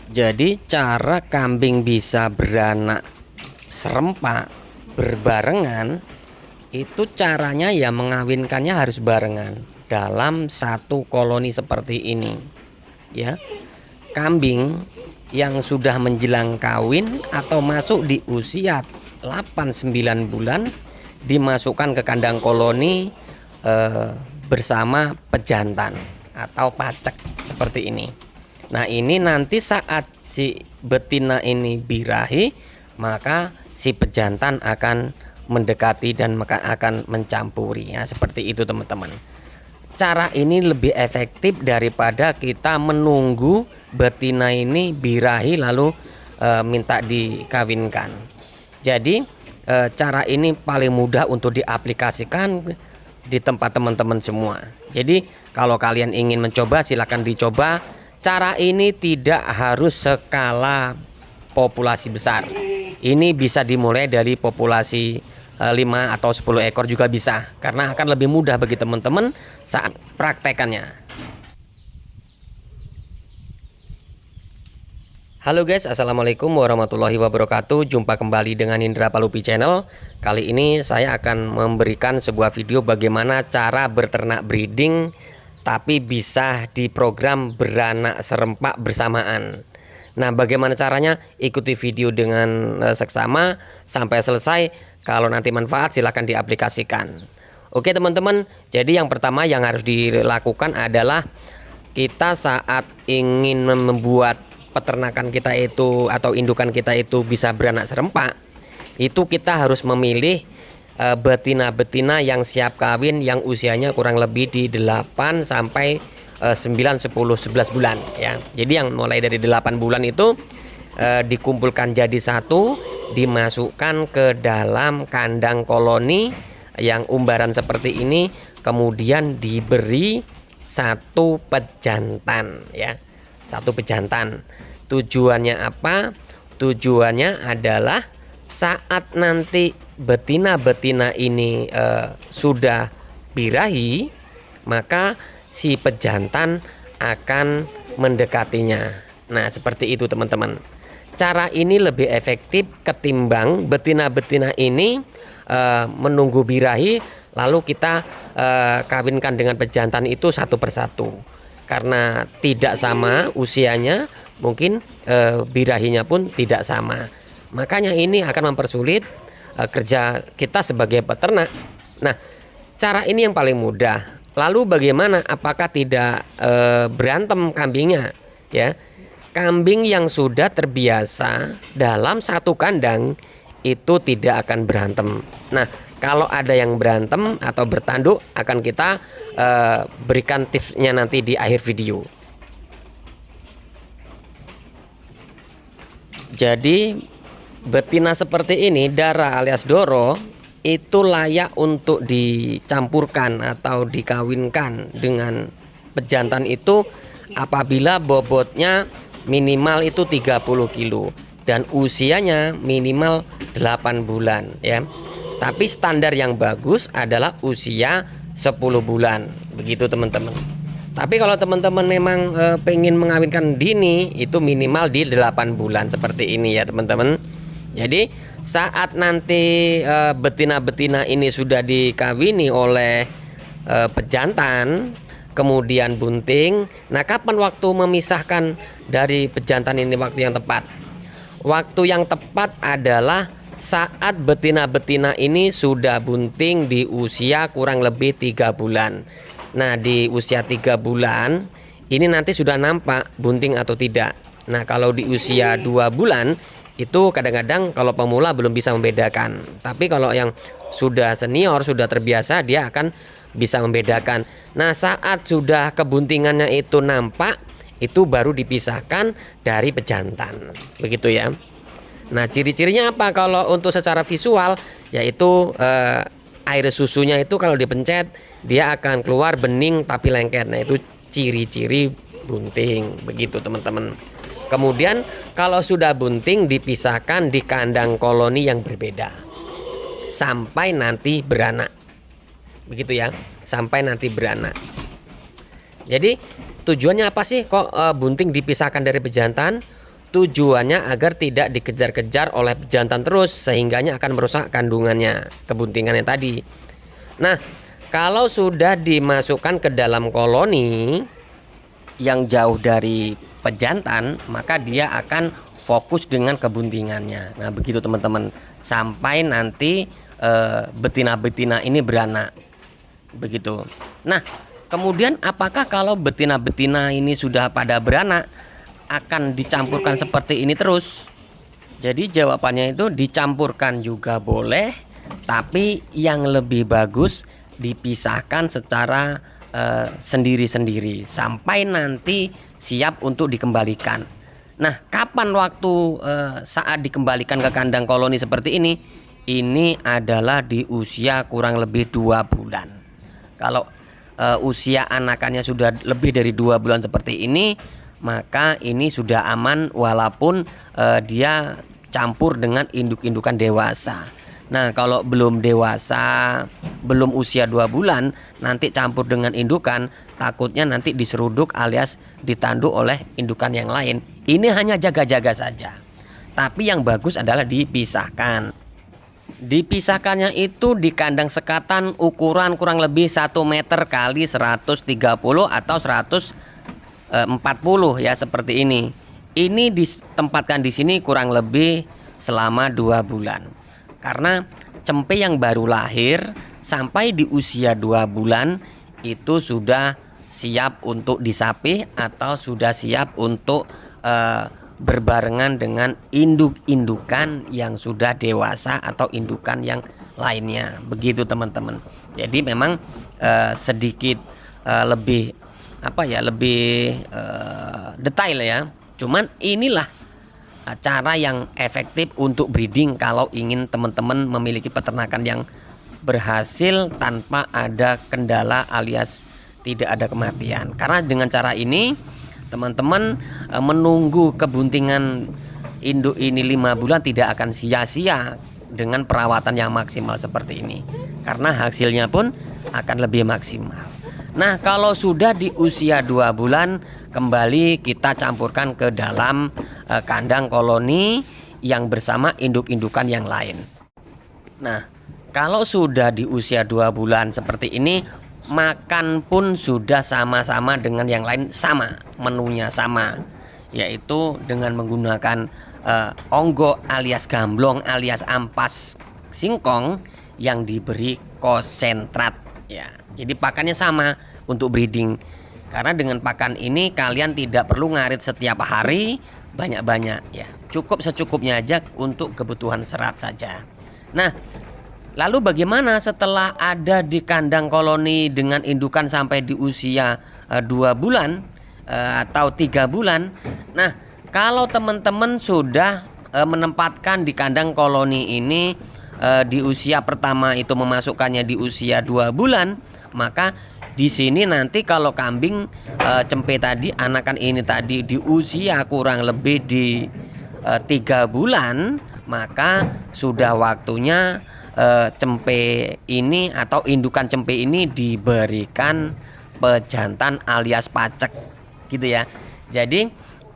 Jadi cara kambing bisa beranak serempak berbarengan itu caranya ya mengawinkannya harus barengan dalam satu koloni seperti ini ya. Kambing yang sudah menjelang kawin atau masuk di usia 8-9 bulan dimasukkan ke kandang koloni bersama pejantan atau pacek seperti ini. Nah, ini nanti saat si betina ini birahi, maka si pejantan akan mendekati dan maka akan mencampuri ya, seperti itu teman-teman. Cara ini lebih efektif daripada kita menunggu betina ini birahi lalu minta dikawinkan. Jadi cara ini paling mudah untuk diaplikasikan di tempat teman-teman semua. Jadi kalau kalian ingin mencoba silahkan dicoba. Cara ini tidak harus skala populasi besar. Ini bisa dimulai dari populasi 5 atau 10 ekor juga bisa, karena akan lebih mudah bagi teman-teman saat praktekannya. Halo guys, assalamualaikum warahmatullahi wabarakatuh. Jumpa kembali dengan Indra Palupi Channel. Kali ini saya akan memberikan sebuah video bagaimana cara berternak breeding tapi bisa diprogram beranak serempak bersamaan. Nah, bagaimana caranya? Ikuti video dengan seksama sampai selesai. Kalau nanti manfaat silahkan diaplikasikan. Oke teman-teman, jadi yang pertama yang harus dilakukan adalah kita saat ingin membuat peternakan kita itu atau indukan kita itu bisa beranak serempak, itu kita harus memilih betina-betina yang siap kawin yang usianya kurang lebih di 8 sampai 9, 10, 11 bulan ya. Jadi yang mulai dari 8 bulan itu dikumpulkan jadi satu, dimasukkan ke dalam kandang koloni yang umbaran seperti ini, kemudian diberi satu pejantan ya. Satu pejantan. Tujuannya apa? Tujuannya adalah saat nanti betina-betina ini sudah birahi, maka si pejantan akan mendekatinya. Nah, seperti itu teman-teman. Cara ini lebih efektif ketimbang betina-betina ini menunggu birahi lalu kita kawinkan dengan pejantan itu satu persatu. Karena tidak sama usianya, mungkin birahinya pun tidak sama. Makanya ini akan mempersulit kerja kita sebagai peternak. Nah, cara ini yang paling mudah. Lalu bagaimana? Apakah tidak berantem kambingnya? Ya, kambing yang sudah terbiasa dalam satu kandang itu tidak akan berantem. Nah, kalau ada yang berantem atau bertanduk akan kita berikan tipsnya nanti di akhir video. Jadi betina seperti ini, Dara alias Doro, itu layak untuk dicampurkan atau dikawinkan dengan pejantan itu apabila bobotnya minimal itu 30 kilo dan usianya minimal 8 bulan ya. Tapi standar yang bagus adalah usia 10 bulan. Begitu teman-teman. Tapi kalau teman-teman memang pengen mengawinkan dini, itu minimal di 8 bulan seperti ini ya teman-teman. Jadi saat nanti betina-betina ini sudah dikawini oleh pejantan, kemudian bunting. Nah, kapan waktu memisahkan dari pejantan ini waktu yang tepat? Waktu yang tepat adalah saat betina-betina ini sudah bunting di usia kurang lebih 3 bulan. Nah, di usia 3 bulan ini nanti sudah nampak bunting atau tidak. Nah, kalau di usia 2 bulan itu kadang-kadang kalau pemula belum bisa membedakan. Tapi kalau yang sudah senior, sudah terbiasa, dia akan bisa membedakan. Nah, saat sudah kebuntingannya itu nampak, itu baru dipisahkan dari pejantan. Begitu ya. Nah, ciri-cirinya apa kalau untuk secara visual? Yaitu air susunya itu kalau dipencet dia akan keluar bening tapi lengket. Nah, itu ciri-ciri bunting. Begitu teman-teman. Kemudian kalau sudah bunting dipisahkan di kandang koloni yang berbeda sampai nanti beranak. Begitu ya, sampai nanti beranak. Jadi tujuannya apa sih kok bunting dipisahkan dari pejantan? Tujuannya agar tidak dikejar-kejar oleh jantan terus, sehingganya akan merusak kandungannya, kebuntingannya tadi. Nah, kalau sudah dimasukkan ke dalam koloni yang jauh dari pejantan, maka dia akan fokus dengan kebuntingannya. Nah, begitu teman-teman, sampai nanti betina-betina ini beranak. Begitu. Nah, kemudian apakah kalau betina-betina ini sudah pada beranak akan dicampurkan seperti ini terus? Jadi jawabannya itu dicampurkan juga boleh, tapi yang lebih bagus dipisahkan secara sendiri-sendiri sampai nanti siap untuk dikembalikan. Nah, kapan waktu saat dikembalikan ke kandang koloni seperti ini? Ini adalah di usia kurang lebih 2 bulan. Kalau usia anakannya sudah lebih dari 2 bulan seperti ini, maka ini sudah aman walaupun dia campur dengan induk-indukan dewasa. Nah, kalau belum dewasa, belum usia 2 bulan, nanti campur dengan indukan, takutnya nanti diseruduk alias ditanduk oleh indukan yang lain. Ini hanya jaga-jaga saja. Tapi yang bagus adalah dipisahkan. Dipisahkannya itu di kandang sekatan ukuran kurang lebih 1 meter kali 130 atau 140 ya, seperti ini. Ini ditempatkan di sini kurang lebih selama 2 bulan. Karena cempe yang baru lahir sampai di usia 2 bulan itu sudah siap untuk disapih atau sudah siap untuk berbarengan dengan induk-indukan yang sudah dewasa atau indukan yang lainnya. Begitu teman-teman. Jadi memang sedikit lebih lebih detail ya. Cuman inilah cara yang efektif untuk breeding kalau ingin teman-teman memiliki peternakan yang berhasil tanpa ada kendala alias tidak ada kematian. Karena dengan cara ini teman-teman menunggu kebuntingan induk ini 5 bulan tidak akan sia-sia dengan perawatan yang maksimal seperti ini. Karena hasilnya pun akan lebih maksimal. Nah, kalau sudah di usia 2 bulan, kembali kita campurkan ke dalam kandang koloni yang bersama induk-indukan yang lain. Nah, kalau sudah di usia 2 bulan seperti ini, makan pun sudah sama-sama dengan yang lain, sama, menunya sama, yaitu dengan menggunakan onggo alias gamblong alias ampas singkong yang diberi konsentrat ya. Jadi pakannya sama untuk breeding. Karena dengan pakan ini kalian tidak perlu ngarit setiap hari banyak-banyak ya. Cukup secukupnya aja untuk kebutuhan serat saja. Nah, lalu bagaimana setelah ada di kandang koloni dengan indukan sampai di usia 2 bulan atau 3 bulan? Nah, kalau teman-teman sudah menempatkan di kandang koloni ini di usia pertama itu memasukkannya di usia 2 bulan, maka di sini nanti kalau kambing cempe tadi, anakan ini tadi di usia kurang lebih di 3 bulan, maka sudah waktunya cempe ini atau indukan cempe ini diberikan pejantan alias pacek gitu ya. Jadi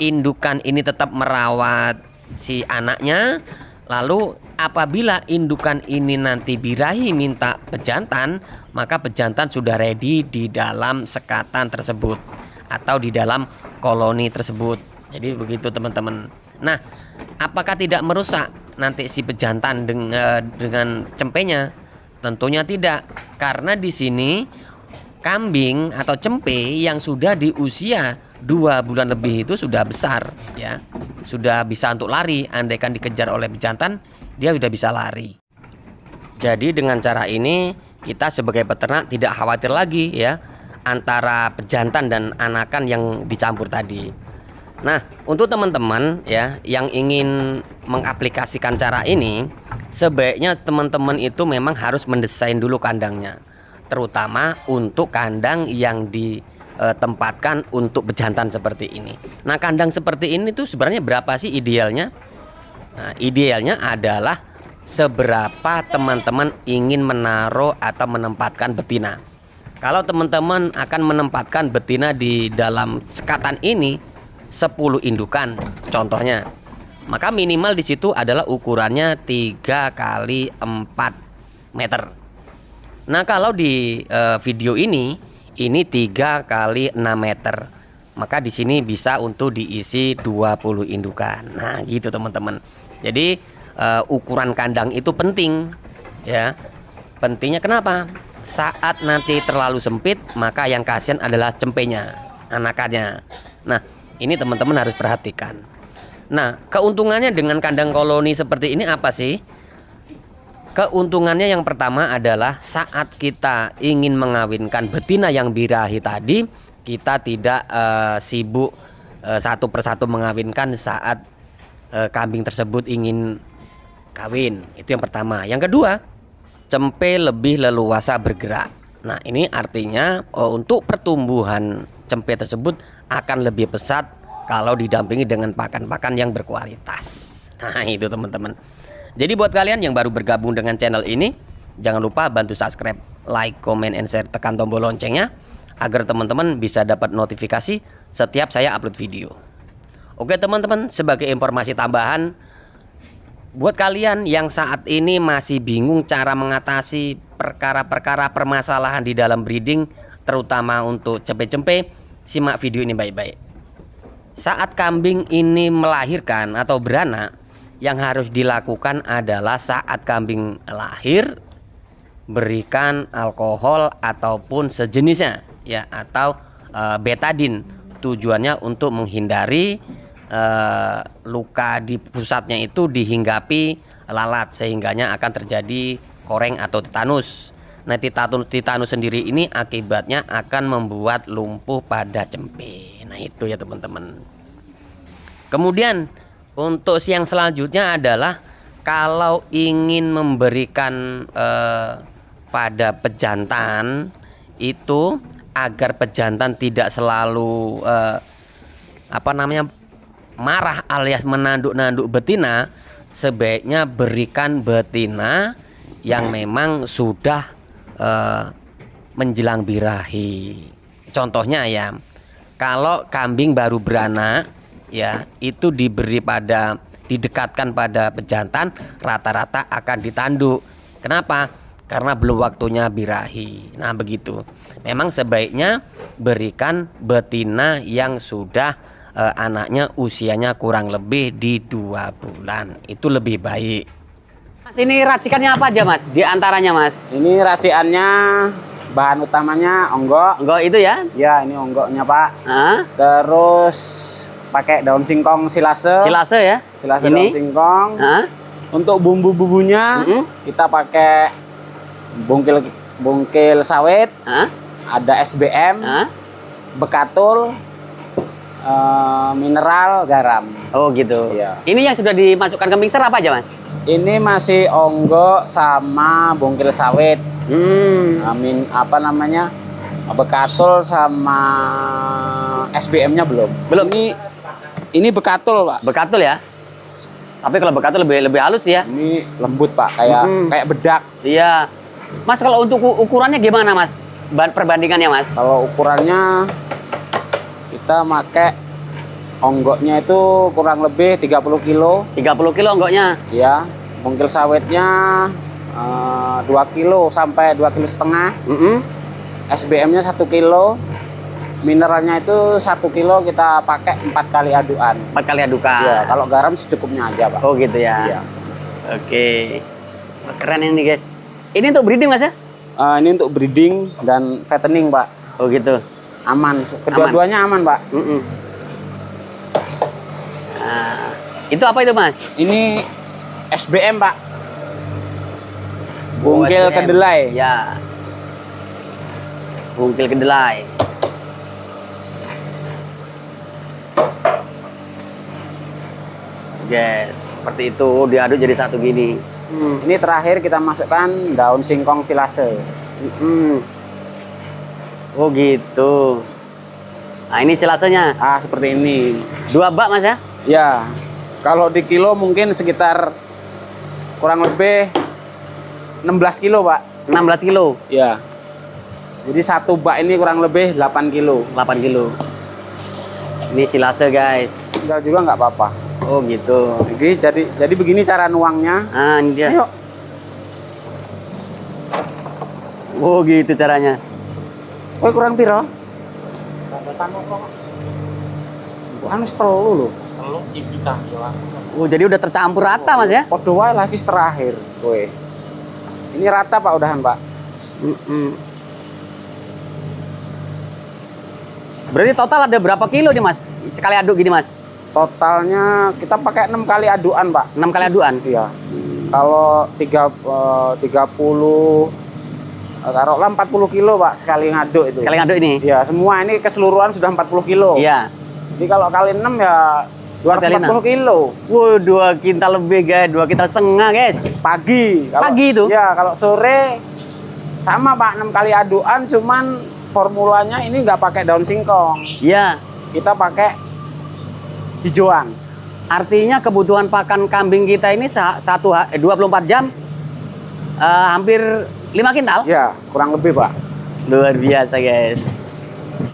indukan ini tetap merawat si anaknya. Lalu apabila indukan ini nanti birahi minta pejantan, maka pejantan sudah ready di dalam sekatan tersebut atau di dalam koloni tersebut. Jadi begitu teman-teman. Nah, apakah tidak merusak nanti si pejantan dengan cempenya? Tentunya tidak, karena di sini kambing atau cempe yang sudah di usia 2 bulan lebih itu sudah besar ya, sudah bisa untuk lari. Andaikan dikejar oleh pejantan, dia sudah bisa lari. Jadi dengan cara ini kita sebagai peternak tidak khawatir lagi ya antara pejantan dan anakan yang dicampur tadi. Nah, untuk teman-teman ya yang ingin mengaplikasikan cara ini, sebaiknya teman-teman itu memang harus mendesain dulu kandangnya, terutama untuk kandang yang ditempatkan untuk pejantan seperti ini. Nah, kandang seperti ini tuh sebenarnya berapa sih idealnya? Nah, idealnya adalah seberapa teman-teman ingin menaruh atau menempatkan betina. Kalau teman-teman akan menempatkan betina di dalam sekatan ini 10 indukan contohnya. Maka minimal di situ adalah ukurannya 3 kali 4 meter. Nah, kalau di video ini 3 kali 6 meter. Maka di sini bisa untuk diisi 20 indukan. Nah, gitu teman-teman. Jadi ukuran kandang itu penting ya. Pentingnya kenapa? Saat nanti terlalu sempit, maka yang kasihan adalah cempenya, anakannya. Nah, ini teman-teman harus perhatikan. Nah, keuntungannya dengan kandang koloni seperti ini apa sih? Keuntungannya yang pertama adalah saat kita ingin mengawinkan betina yang birahi tadi, kita tidak sibuk satu persatu mengawinkan saat kambing tersebut ingin kawin. Itu yang pertama. Yang kedua, cempe lebih leluasa bergerak. Nah, ini artinya untuk pertumbuhan cempe tersebut akan lebih pesat kalau didampingi dengan pakan-pakan yang berkualitas. Nah, itu teman-teman. Jadi buat kalian yang baru bergabung dengan channel ini, jangan lupa bantu subscribe, like, comment, and share, tekan tombol loncengnya agar teman-teman bisa dapat notifikasi setiap saya upload video. Oke teman-teman, sebagai informasi tambahan, buat kalian yang saat ini masih bingung cara mengatasi perkara-perkara permasalahan di dalam breeding, terutama untuk cempe-cempe, simak video ini baik-baik. Saat kambing ini melahirkan atau beranak, yang harus dilakukan adalah saat kambing lahir, berikan alkohol ataupun sejenisnya ya, atau betadin. Tujuannya untuk menghindari luka di pusatnya itu dihinggapi lalat, sehingganya akan terjadi koreng atau tetanus. Nah, tetanus sendiri ini akibatnya akan membuat lumpuh pada cempe. Nah, itu ya teman-teman. Kemudian untuk yang selanjutnya adalah kalau ingin memberikan pada pejantan itu, agar pejantan tidak selalu marah alias menanduk-nanduk betina, sebaiknya berikan betina yang memang sudah menjelang birahi. Contohnya ya, kalau kambing baru beranak ya, itu didekatkan pada pejantan, rata-rata akan ditanduk. Kenapa? Karena belum waktunya birahi. Nah, begitu. Memang sebaiknya berikan betina yang sudah anaknya usianya kurang lebih di 2 bulan. Itu lebih baik. Mas, ini racikannya apa aja Mas? Di antaranya Mas? Ini raciannya, bahan utamanya onggok. Onggok itu ya? Ya, ini onggoknya Pak. Hah? Terus pakai daun singkong silase. Silase ya? Silase ini? daun singkong. Hah? Untuk bumbu-bumbunya kita pakai bungkil sawit. Hah? Ada SBM, Hah? bekatul, mineral, garam. Oh gitu. Iya. Ini yang sudah dimasukkan ke mixer apa aja Mas? Ini masih onggok sama bungkil sawit. Bekatul sama SBM-nya belum. Belum. Ini bekatul Pak. Bekatul ya? Tapi kalau bekatul lebih halus ya? Ini lembut Pak, kayak bedak. Iya. Mas, kalau untuk ukurannya gimana Mas? Perbandingannya Mas? Kalau ukurannya kita pakai onggoknya itu kurang lebih 30 kilo. 30 kilo onggoknya? Ya, bungkil sawitnya 2 kilo sampai 2,5 kilo. SBM-nya 1 kilo. Mineralnya itu 1 kilo kita pakai 4 kali adukan. 4 kali adukan? Ya, kalau garam secukupnya aja Pak. Oh gitu ya? Iya. Oke. Keren ini guys. Ini untuk breeding Mas ya? Ini untuk breeding dan fattening Pak. Oh gitu. Aman. Kedua-duanya aman Pak. Nah, itu apa itu Mas? Ini SBM Pak. Bungkil SBM. kedelai. Ya. Bungkil kedelai. Guys, seperti itu diaduk jadi satu gini. Ini terakhir kita masukkan daun singkong silase. Oh gitu. Nah ini silasenya. Seperti ini. 2 bak Mas ya? Ya, kalau di kilo mungkin sekitar kurang lebih 16 kilo Pak. 16 kilo? Ya. Jadi 1 bak ini kurang lebih 8 kilo. 8 kilo. Ini silase guys. Tinggal juga nggak apa-apa. Oh gitu. Jadi begini cara nuangnya. Ah, ini dia. Ayo. Oh gitu caranya. Kowe kurang piro? Anu telu lho. Oh jadi udah tercampur rata mas ya? Podo wae lagi terakhir kowe. Ini rata Pak udahan Pak. Berarti total ada berapa kilo nih mas? Sekali aduk gini mas? Totalnya kita pakai 6 kali aduan Pak. 6 kali aduan? Iya. Kalau 30 taruhlah 40 kilo Pak sekali ngaduk itu. Sekali ngaduk ini? Iya, semua ini keseluruhan sudah 40 kilo. Iya. Jadi kalau kali 6 ya 240 kilo. Wow, 2 kintal lebih guys, 2 kintal setengah guys. Pagi. Pagi itu? Ya, kalau sore sama Pak 6 kali aduan, cuman formulanya ini nggak pakai daun singkong. Iya. Kita pakai hijauan. Artinya kebutuhan pakan kambing kita ini 24 jam hampir 5 kintal? Ya, kurang lebih Pak. Luar biasa guys.